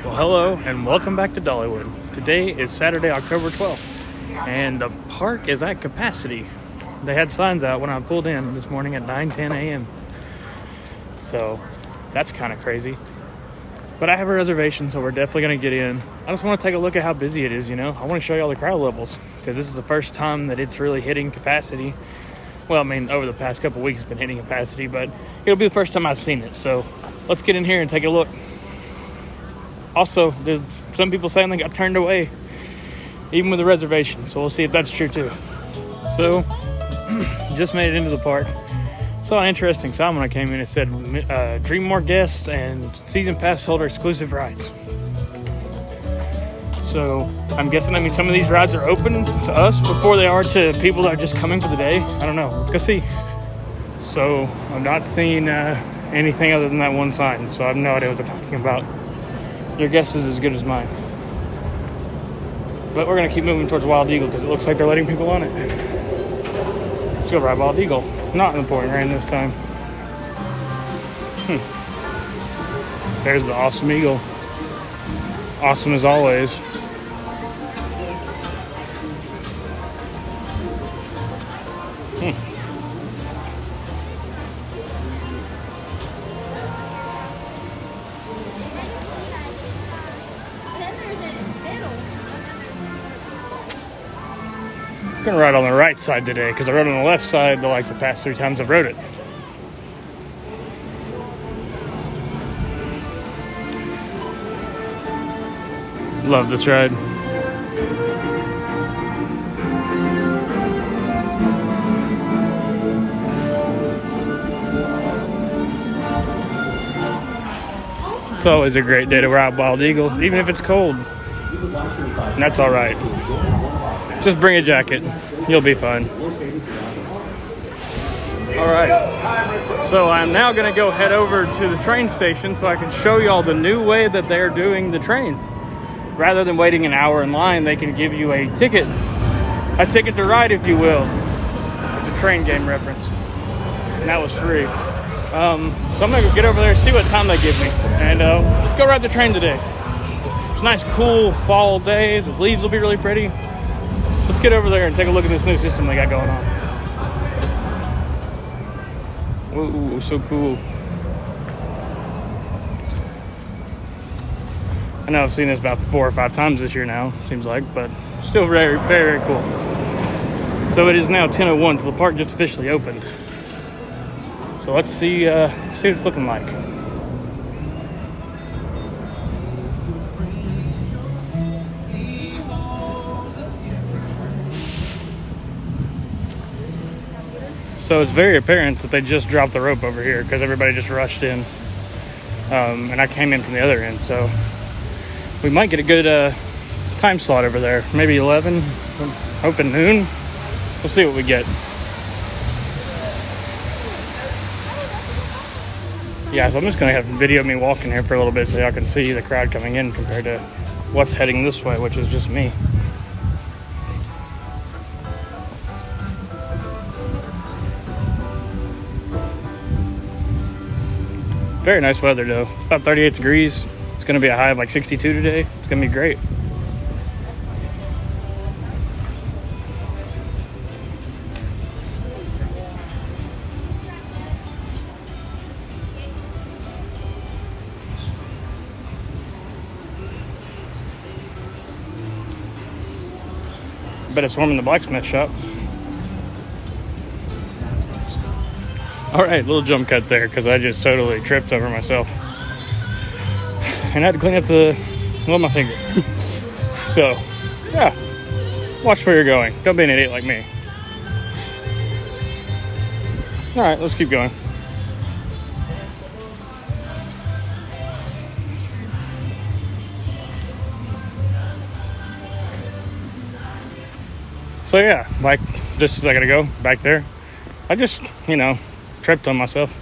Well, hello and welcome back to Dollywood. Today is Saturday, October 12th, and the park is at capacity. They had signs out when I pulled in this morning at 9:10 a.m. So that's kind of crazy. But I have a reservation, so we're definitely going to get in. I just want to take a look at how busy it is, you know. I want to show you all the crowd levels because this is the first time that it's really hitting capacity. Well, I mean, over the past couple weeks it's been hitting capacity, but it'll be the first time I've seen it. So let's get in here and take a look. Also, there's some people saying they got turned away, even with a reservation. So we'll see if that's true too. So, just made it into the park. Saw an interesting sign when I came in. It said, Dream More Guests and Season Pass Holder Exclusive Rides. So, I'm guessing that means some of these rides are open to us before they are to people that are just coming for the day. I don't know. Let's go see. So, I'm not seeing anything other than that one sign. So, I have no idea what they're talking about. Your guess is as good as mine. But we're going to keep moving towards Wild Eagle because it looks like they're letting people on it. Let's go ride Wild Eagle. Not in the pouring rain this time. There's the Awesome Eagle. Awesome as always. I'm gonna ride on the right side today because I rode on the left side like the past 3 times I've rode it. Love this ride. It's always a great day to ride Wild Eagle, even if it's cold. And that's all right. Just bring a jacket. You'll be fine. All right. So I'm now going to go head over to the train station so I can show you all the new way that they're doing the train. Rather than waiting an hour in line, they can give you a ticket to ride, if you will. It's a train game reference. And that was free. So I'm going to get over there and see what time they give me. And go ride the train today. It's a nice, cool fall day. The leaves will be really pretty. Let's get over there and take a look at this new system they got going on. Whoa, so cool. I know I've seen this about 4 or 5 times this year now, seems like, but still very, very, very cool. So it is now 10:01, so the park just officially opened. So let's see what it's looking like. So it's very apparent that they just dropped the rope over here because everybody just rushed in. And I came in from the other end, so we might get a good time slot over there. Maybe 11, I'm hoping noon. We'll see what we get. Yeah, so I'm just going to have video of me walking here for a little bit so y'all can see the crowd coming in compared to what's heading this way, which is just me. Very nice weather though. About 38 degrees. It's going to be a high of like 62 today. It's going to be great. Bet it's warm in the blacksmith shop. All right, little jump cut there because I just totally tripped over myself. And I had to clean up my finger. So, yeah, watch where you're going. Don't be an idiot like me. All right, let's keep going. So yeah, like just as I gotta go back there, I just, tripped on myself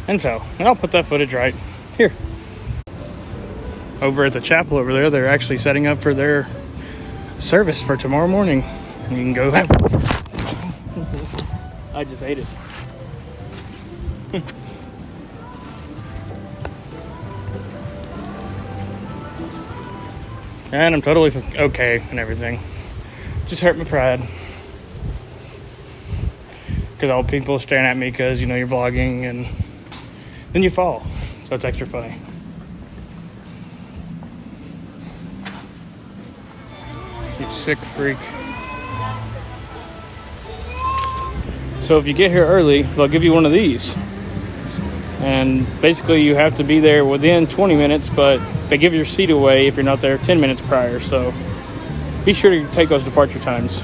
and fell. And I'll put that footage right here. Over at the chapel over there, they're actually setting up for their service for tomorrow morning. And you can go have I just ate it. And I'm totally okay and everything. Just hurt my pride. Because all people are staring at me because, you know, you're vlogging and then you fall. So it's extra funny. You sick freak. So if you get here early, they'll give you one of these. And basically you have to be there within 20 minutes, but they give your seat away if you're not there 10 minutes prior. So be sure to take those departure times.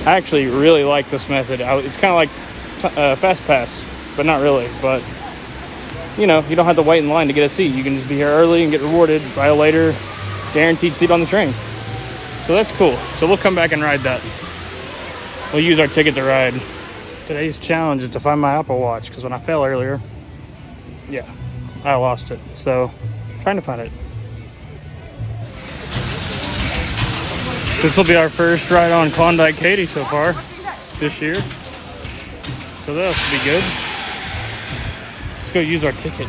I actually really like this method. It's kind of like Fast Pass, but not really. But, you know, you don't have to wait in line to get a seat. You can just be here early and get rewarded by a later guaranteed seat on the train. So that's cool. So we'll come back and ride that. We'll use our ticket to ride. Today's challenge is to find my Apple Watch, because when I fell earlier, yeah, I lost it. So, trying to find it. This will be our first ride on Klondike Katie so far this year. So that should be good. Let's go use our ticket.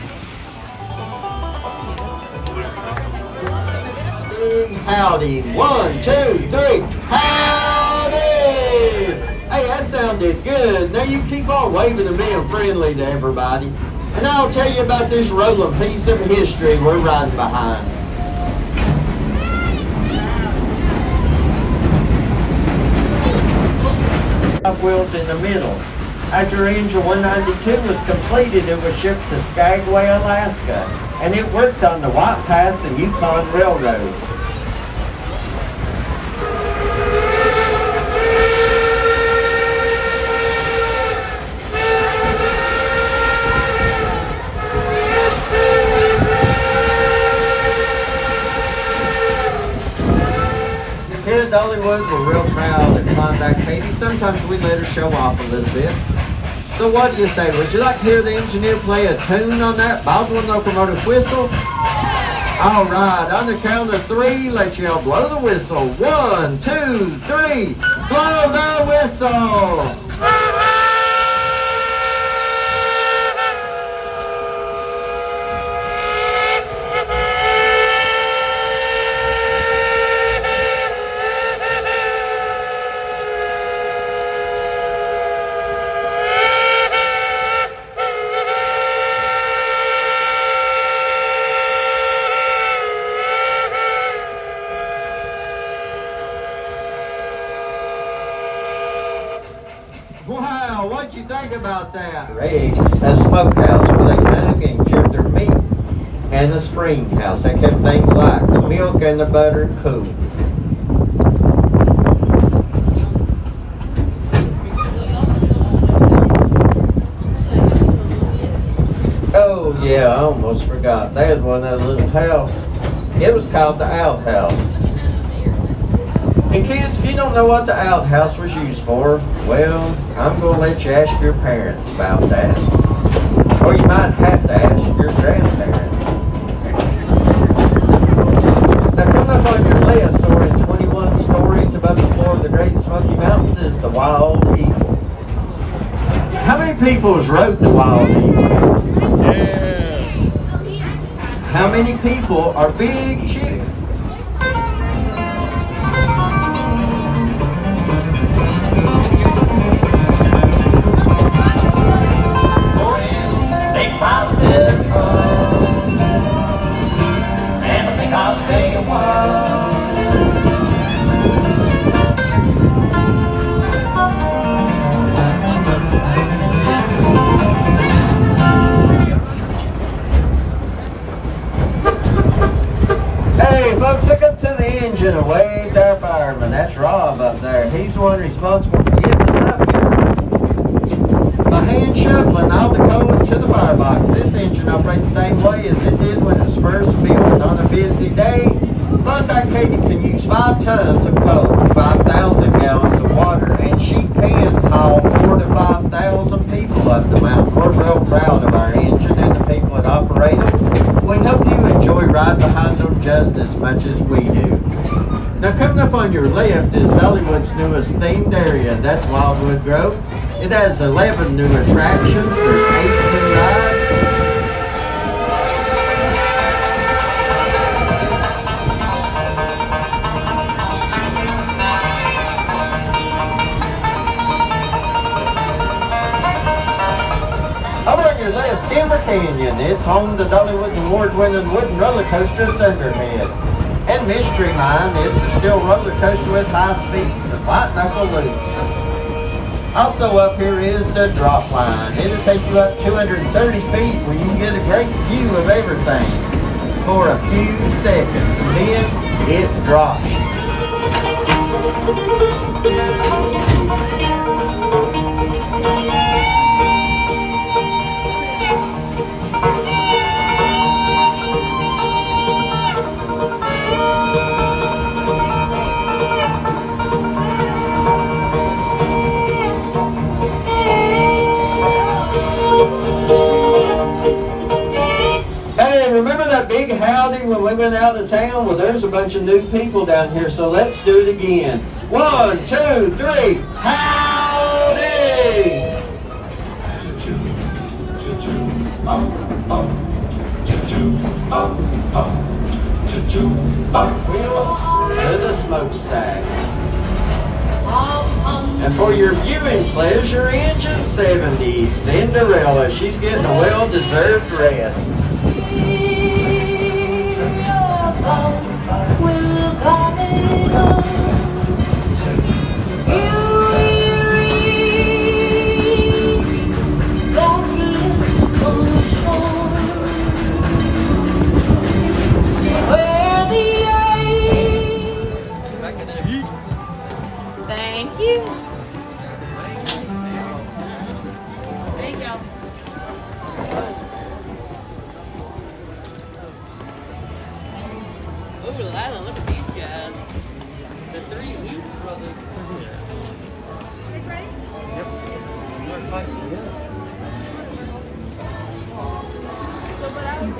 Howdy. 1, 2, 3. Howdy! Hey, that sounded good. Now you keep on waving and being friendly to everybody. And I'll tell you about this rolling piece of history we're riding behind. Wheels in the middle. After engine 192 was completed, it was shipped to Skagway, Alaska, and it worked on the White Pass and Yukon Railroad. Here at Dollywood'S, we're real proud of Klondike Katie. Sometimes we let her show off a little bit. So what do you say? Would you like to hear the engineer play a tune on that Baldwin locomotive whistle? All right, on the count of 3, let you all blow the whistle. 1, 2, 3, blow the whistle! Wow, what'd you think about that? Riggs, a smokehouse where they cook and cured their meat, and a spring house that kept things like the milk and the butter cool. Oh yeah, I almost forgot. They had one at a little house. It was called the outhouse. And kids, if you don't know what the outhouse was used for, well, I'm going to let you ask your parents about that. Or you might have to ask your grandparents. Now coming up on your list, soaring 21 stories above the floor of the Great Smoky Mountains is the Wild Eagle. How many people's rode the Wild Eagle? Yeah. How many people are big chickens? Hey folks, look up to the engine and wave to our fireman. That's Rob up there. He's the one responsible for getting us up here. By hand shoveling all the coal into the firebox. This engine operates the same way as it did when it was first built. On a busy day, Klondike Katie can use 5 tons of coal, 5,000 gallons of water, and she can haul 4,000 to 5,000 people up the mountain. We're real proud of our engine and the people that operate it. We hope you enjoy riding behind them just as much as we do. Now coming up on your left is Dollywood'S newest themed area, that's Wildwood Grove. It has 11 new attractions, there's 8 new rides. It's home to Dollywood's award-winning wooden roller coaster, Thunderhead. And Mystery Mine, it's a steel roller coaster with high speeds and white knuckle loops. Also up here is the drop line. It'll take you up 230 feet where you can get a great view of everything for a few seconds. And then it drops you. Remember that big howdy when we went out of town? Well, there's a bunch of new people down here, so let's do it again. 1, 2, 3, howdy! Wheels to the smokestack. And for your viewing pleasure, Engine 70, Cinderella. She's getting a well-deserved rest. Thank you. Ooh, Lila, look at these guys. The three Weaver brothers. Ready? Yep. So, but I was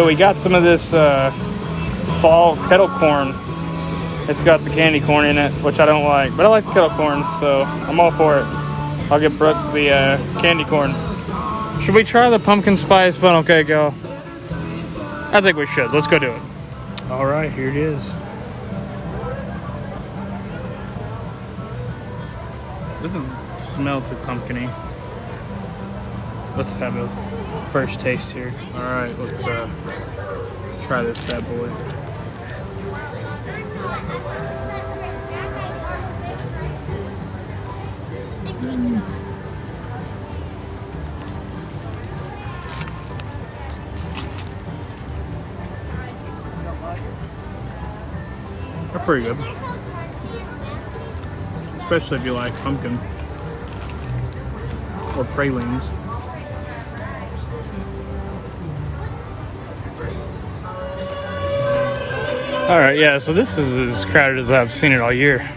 So we got some of this fall kettle corn. It's got the candy corn in it, which I don't like, but I like the kettle corn, so I'm all for it. I'll get Brooke the candy corn. Should we try the pumpkin spice funnel cake, y'all? I think we should. Let's go do it. All right, here it is. Doesn't smell too pumpkin-y. Let's have a first taste here. All right, let's try this bad boy. They're pretty good, especially if you like pumpkin or pralines. All right, yeah, so this is as crowded as I've seen it all year.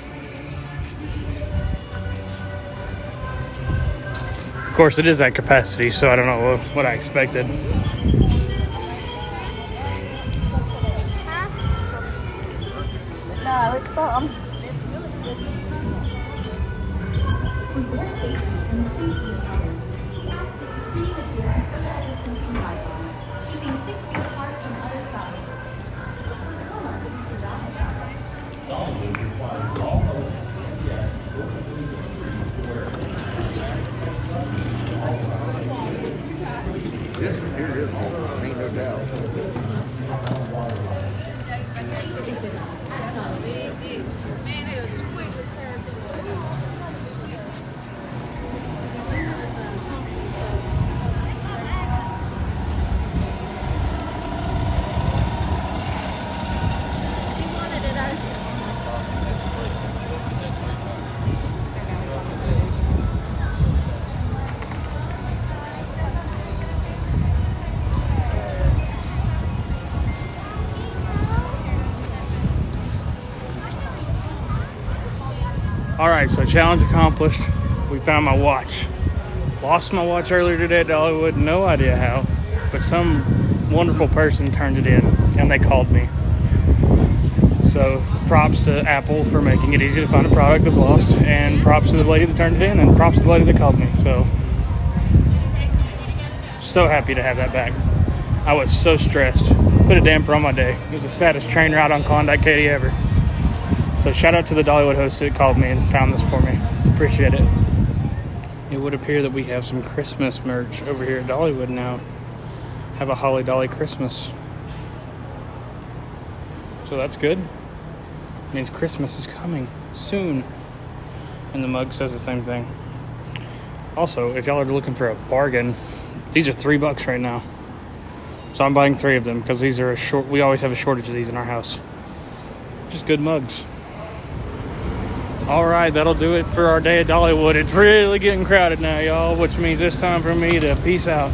Of course, it is at capacity, so I don't know what I expected. No, it's not. For your safety and the safety of others, we ask that you please adhere to social distancing guidelines, keeping 6 feet apart from other travelers. For formal things to Dollywood requires all hosts and guests over the age of 3 to wear a mask. Yes, here it is. Ain't no doubt. All right, so challenge accomplished. We found my watch. Lost my watch earlier today at Dollywood. No idea how, but some wonderful person turned it in and they called me. So props to Apple for making it easy to find a product that's lost, and props to the lady that turned it in, and props to the lady that called me. So happy to have that back. I was so stressed. Put a damper on my day. It was the saddest train ride on Klondike Katie ever. So shout out to the Dollywood host that called me and found this for me. Appreciate it. It would appear that we have some Christmas merch over here at Dollywood now. Have a Holly Dolly Christmas. So that's good. It means Christmas is coming soon. And the mug says the same thing. Also, if y'all are looking for a bargain, these are $3 right now. So I'm buying 3 of them because these are we always have a shortage of these in our house. Just good mugs. All right, that'll do it for our day at Dollywood. It's really getting crowded now, y'all, which means it's time for me to peace out.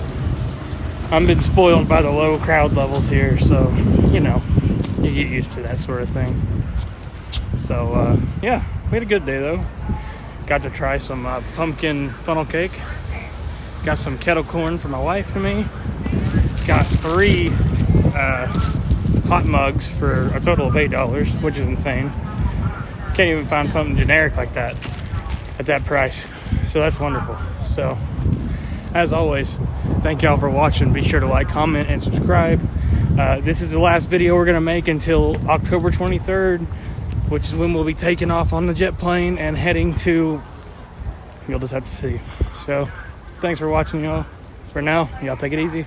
I've been spoiled by the low crowd levels here, so, you know, you get used to that sort of thing. So, yeah, we had a good day, though. Got to try some pumpkin funnel cake. Got some kettle corn for my wife and me. Got 3 hot mugs for a total of $8, which is insane. Can't even find something generic like that at that price. So that's wonderful. So, as always, thank y'all for watching. Be sure to like, comment, and subscribe. This is the last video we're going to make until October 23rd, which is when we'll be taking off on the jet plane and heading to... You'll just have to see. So, thanks for watching, y'all. For now, y'all take it easy.